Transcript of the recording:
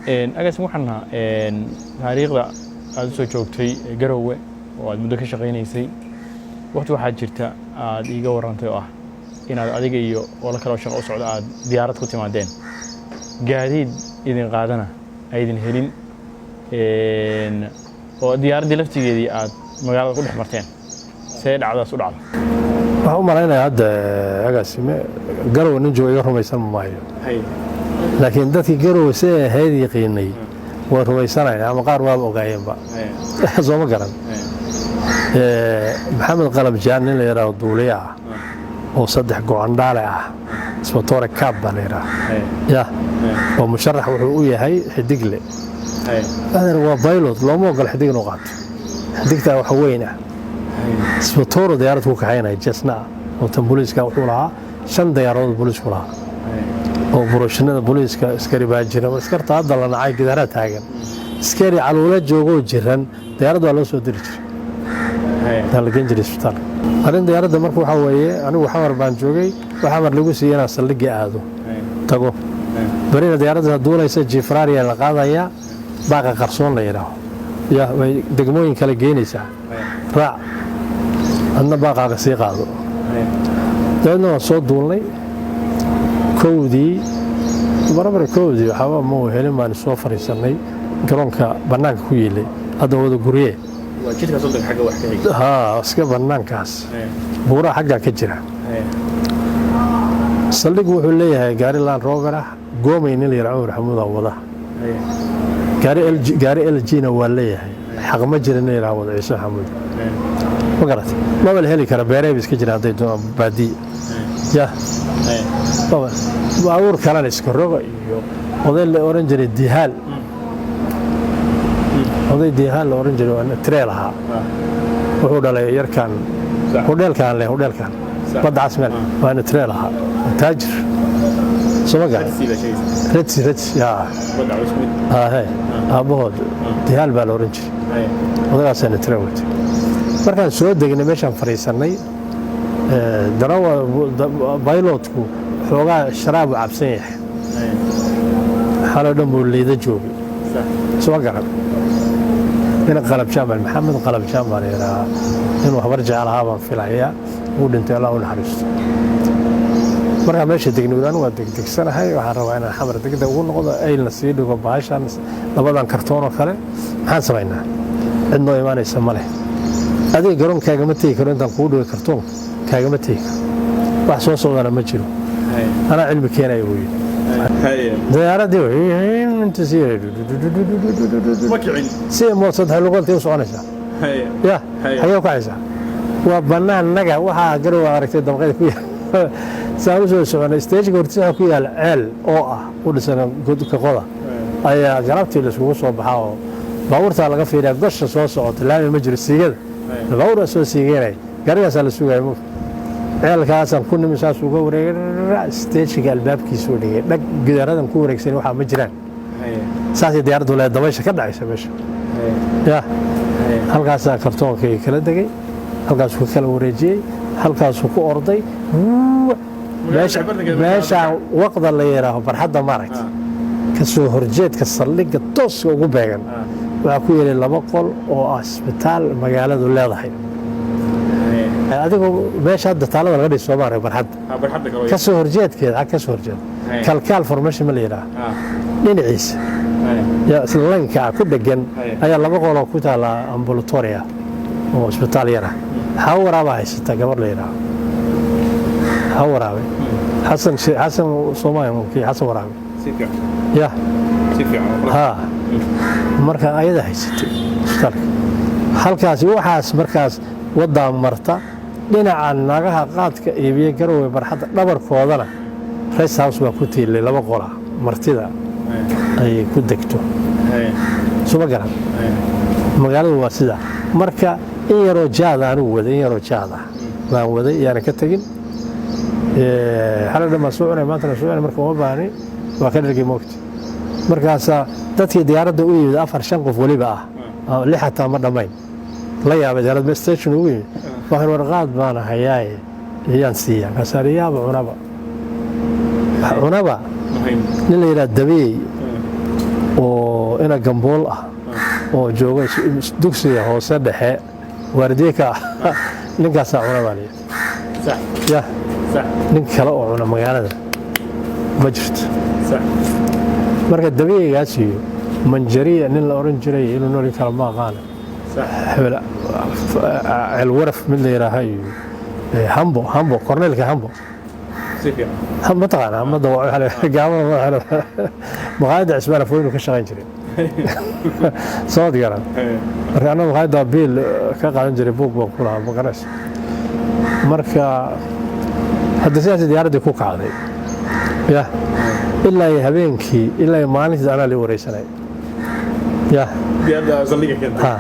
أجلس محنا تاريخ ذا هذا شوكتي جروه ومدة كشقيني سي وقت واحد جرت ديجا ورانتي إن هذا أديجي ولا كلام شغل أسعد ديارات كنت معدين قاعدين إذن قادنا أيدن هلين وديار دي لفتي دي مقالة كل حمرتين سيد على سرعة waxaan u malaynayaa hadda agaasime garow nin jooga rumaysan maayo laakiin dadkii garow see ahayd yaqiinay waa rumaysanayaan ama qaar waa ogaayeenba soo ma garan maxamed qalab jaan nin la yiraahdo duuliya oo saddex go'aandhaale ah isbatoore kaab baa la yiraahdaa oo musharax wuxuu u yahay xidigle هذا هو بايلوت لو مو قال حديق نقاط حديقته waxa weyn ah isbatooro diyaarad ku kaxaynay jasna oo tan booliiska wuxuu lahaa 5 diyaarood booliisku lahaa oo burushinada booliiska askari baa jira askarta hadda la nacay gidaara taagan askari caluula joogo jiran diyaarad waa loo soo diri jiray halkan jiray isbitaal arin diyaaradda markuu waxa weeye anigu xamar baan joogay waxa mar lagu siiyay saldhig aado tago barina diyaaradda duulaysa jifraariya la qaadaya باقي قرصون لا يراو يا دقموين كلا جينيسا راع أنا باقي قصي قاضو لأنه صوت دولي كودي برابر كودي حوا مو هلي ما نسوفر يسمي قرونك بنانك كويلي هذا هو الجوريه وأكيد كصدق حاجة واحدة ها اسكت بنانكاس بورا حاجة كجرا صدق وحوليه قاري لان روبرة قومين اللي يرعون حمود الله gaari LG-na waa leeyahay xaq ma jirin inay raawado Ciise Xamuud ma garat ma wal heli kara beereeb iska jira haday doon baadi ya baba awr kala iska rogo iyo oday la oran jiray dihaal oday dihaal la oran jiray waa trail aha wuxuu dhalay yarkan hodelkan badda asmal waa trail aha taajir سمعك؟ رتسي يا هاي أبوه ديال بالورنج هذا سنة تروت مركان سود دقنا ماشان فريساني دراوا بايلوتكو حوجا شراب عبسيح حاله دم اللي ذا جوبي سمعك؟ هنا قلب شامل محمد قلب شامل يرى إنه برجع على هذا في العيا ودنت الله ونحرست marka meesha degnoodaan waa degdegsanahay waxaan rabaa inaan xamar degdeg ugu noqdo ay la sii dhigo baashan labadan kartoon oo kale maxaan sameynaa cidno imaanaysa male adiga garoonkaaga ma tagi karo intaan kuu dhigo kartoon kaaga ma tagi wax soo socdana ma jiro ana cilmi keenay weey diyaaradii inta sii makicin si mo saddex luqad u soconaysa ya hayo ku haysa waa banaan naga waxa garoo aragtay damqeed ku سأوزع سوينا استيج قرتها كويا العل أو ولسنا قد كقضاء أي جربتي لسوق صوب حاو باورت على غفير قش صوص أو تلاقي مجري السجل باور أسوس سجلي قرية سال السوق يموت عيال كاسم كنا مسا سوق ورير استيج قال باب كيسوني لك قدرنا نكون ركسين وحنا مجران ساسي ديار دولا دوايش كذا عيسى باش يا هل كاسا كرتون كي كلا دقي هل كاسو كلا وريجي هل كاسو كأرضي meesha waqda la yiraahdo barxadda maaragtay ka soo horjeed ka saldhigga toos ugu beegan waxa ku yeelay laba qol oo isbitaal magaaladu leedahay adigu meesha hadda taalada laga dhiso Soomaaliya barxadda ka soo horjeedkeeda ka soo horjeed kalkaal formation ma la yiraahdo dhinaciisa ya islanka ku dhagan ayaa laba qol oo ku taala ambulatoria oo isbitaal yara hawaraaba haysata gabar la yiraahdo هوراوي حسن صومالي ممكن حسن وراوي سيفيع يا سيفيع ها مركز أيده هيستي اشترك halkaas waxaas markaas wada marta dhinaca nagaha qaadka iibiye garowe barxada dhabarkoodana race house waa ku tiilay laba qola martida ay ku degto soo garan magaaladu waa sida marka in yaroo jaada aanu baan waday yaana ka tagin حنا لما سوينا ما أنت سوينا مركب وباني وكان رجيم وقت مركز تأتي ديارة دوي أفر شنقف ولي بقى اللي حتى مرة مين لا يا بديارة بستيشن وين فهر ورقات بانا هياي هي نسيا كسرية عنبا اللي يرى الدبي oo ina gambool ah oo jooga dugsiga hoose dhexe waardiye ka ninkaasaa cuna baa liya صح ya صح nin kale oo cuna magaalada ma jirto صح marka dabiicigaas iyo manjariya nin la oran jiray inuu nooli kala ma aqaan صح hebel alwaraf mid la yiraaha iyo hambo korneelka hambo سيفيا ما طبعا ما ضوء على قاموا مقاعد عسبانة فوين وكشغين جري صوت قرن أنا مقاعد بيل كقاعد جري بوك كلها بقرش مركا هذا سياسة ديار دي كوك عادي يا إلا يهبينكي إلا يماني أنا اللي وريسناي يا بيرجع زليك كده ها